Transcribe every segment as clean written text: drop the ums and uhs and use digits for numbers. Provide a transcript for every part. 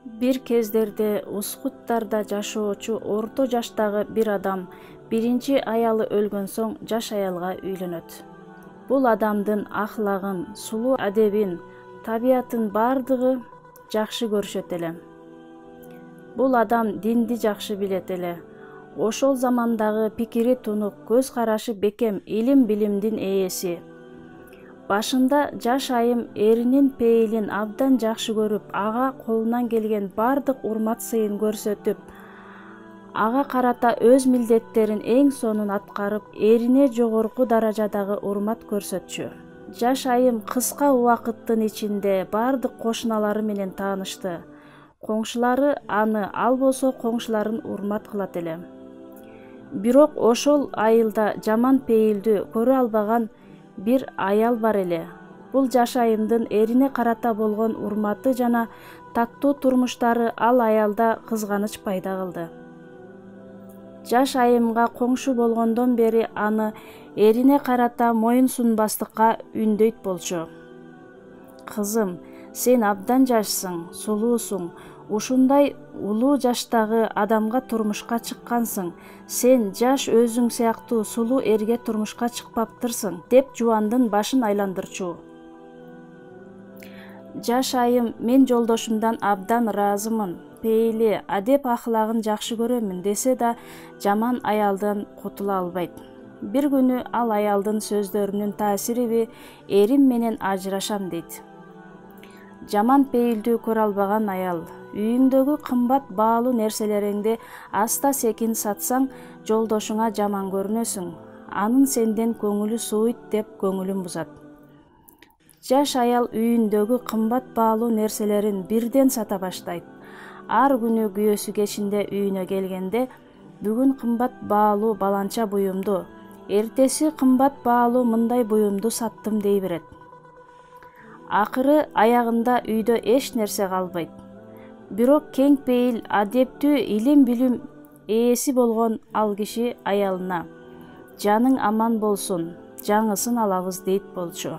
Бир кездерде Ускуттарда жашоочу орто жаштагы бир адам биринчи аялы өлгөн соң жаш аялга үйлөнөт. Бул адамдын ахлагын, сулуу адебин, табиятын бардыгы жакшы көрүшөт эле. Бул адам динди жакшы билет эле. Ошол замандагы пикири тунук, көз карашы бекем, илим билимдин ээси. Башында жаш айым эринин пейилин абдан жакшы көрүп, ага колунан келген бардык урмат сыйын көрсөтүп, ага карата өз милдеттерин эң сонун аткарып, эрине жогорку даражадагы урмат көрсөтчү. Жаш айым кыска убакыттын ичинде бардык кошуналары менен таанышты. Коңшулары аны, ал болсо коңшуларын урмат кылат эле. Бирок ошол айылда жаман пейилдүү көрө албаган бир аял бар эле. Бул жаш айымдын эрине карата болгон урматы жана таттуу турмуштары ал аялда кызганыч пайда кылды. Жаш айымга коңшу болгондон бери аны эрине карата моюн сунбастыкка үндөйт болчу. Кызым, сен абдан жашсың, сулуусуң, ушундай улуу жаштагы адамга турмушка чыккансың. Сен жаш өзүң сыяктуу сулуу эрге турмушка чыкпаптырсың, деп жубандын башын айландырчу. Жаш айым, мен жолдошумдан абдан ыраазымын. Пейили, адеп ахлагын жакшы көрөмүн десе да, жаман аялдан кутула албайт. Бир күнү ал аялдын сөздөрүнүн таасириби эрим менен ажырашам дейт. Жаман пейилдүү көрө албаган аял, үйүңдөгү кымбат баалуу нерселериңди аста секин сатсаң, жолдошуңа жаман көрүнөсүң. Анын сенден көңүлү сууйт деп көңүлүн бузат. Жаш аял үйүндөгү кымбат баалуу нерселерин бирден сата баштайт. Ар күнү күйөөсү кечинде үйүнө келгенде, бүгүн кымбат баалуу баланча буюмду, эртеси кымбат баалуу мындай буюмду саттым дей берет. Акыры аягында үйдө эч нерсе калбайт. Бирок кең пейил, адептүү, илим билим ээси болгон ал киши аялына: "Жаның аман болсун, жаңысын алабыз" дейт болчу.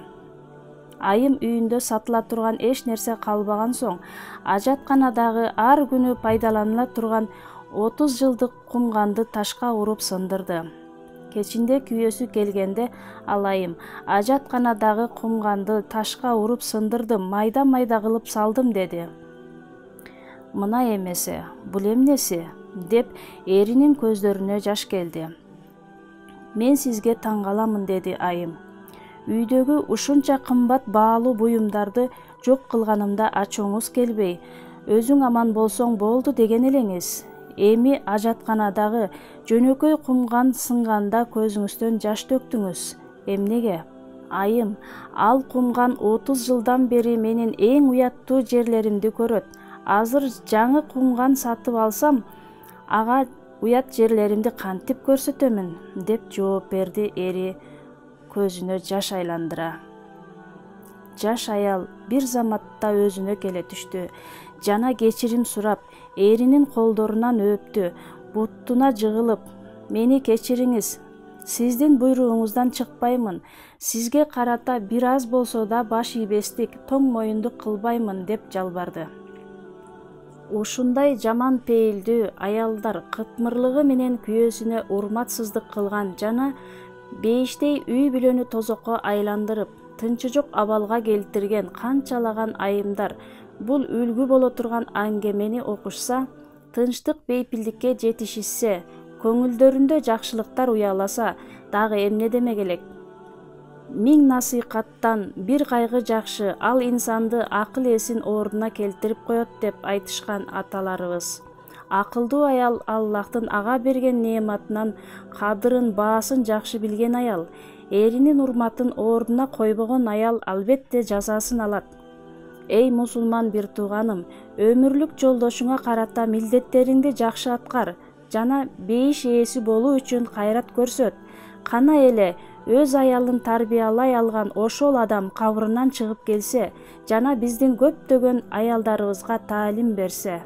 Айым үйүндө сатыла турган эч нерсе калбаган соң, ажатканадагы ар күнү пайдаланыла турган 30 жылдык кумганды ташка уруп сындырды. Кечинде күйөөсү келгенде ал айым: "Ажатканадагы кумганды ташка уруп сындырдым, майда-майда кылып салдым" деди. "Мына эмесе, бул эмнеси?" деп эринин көздөрүнө жаш келди. "Мен сизге таң каламын" деди айым. "Үйдөгү ушунча кымбат баалуу буюмдарды жок кылганымда ачууңуз келбей, өзүң аман болсоң болду деген элеңиз. Эми ажатканадагы жөнөкөй кумган сынганда көзүңүздөн жаш төктүңүз. Эмнеге?" "Айым, ал кумган 30 жылдан бери менин эң уяттуу жерлеримди көрөт. Азыр жаңы кумган сатып алсам, ага уят жерлеримди кантип көрсөтөмүн" деп жооп берди эри көзүнө жаш айландыра. Жаш аял бир заматта өзүнө келе түштү жана кечирим сурап, эринин колдорунан өптү, бутуна жыгылып: "Мени кечириңиз, сиздин буйругуңуздан чыкпаймын, сизге карата бир аз болсо да баш ийбестик, тоң моюндук кылбаймын" деп жалбарды. Ушундай жаман пейилдүү аялдар кытмырлыгы менен күйөөсүнө урматсыздык кылган жана бейиштей үй бүлөнү тозокко айландырып, тынчы жок абалга келтирген канчалаган айымдар бул үлгү боло турган аңгемени окушса, тынчтык бейпилдикке жетишишсе, көңүлдөрүндө жакшылыктар уяласа дагы эмне демек элек? Миң насыйкаттан бир кайгы жакшы, ал инсанды акыл эсин ордуна келтирип коет деп айтышкан аталарыбыз. Акылдуу аял Аллахтын ага берген неаматынан кадырын, баасын жакшы билген аял, эринин урматын ордуна койбогон аял албетте жазасын алат. Эй мусулман бир тууганым, өмүрлүк жолдошуңа карата милдеттериңди жакшы аткар жана бейиш ээси болуу үчүн кайрат көрсөт. Кана эле өз аялын тарбиялай алган ошол адам кабырынан чыгып келсе жана биздин көптөгөн аялдарыбызга таалим берсе.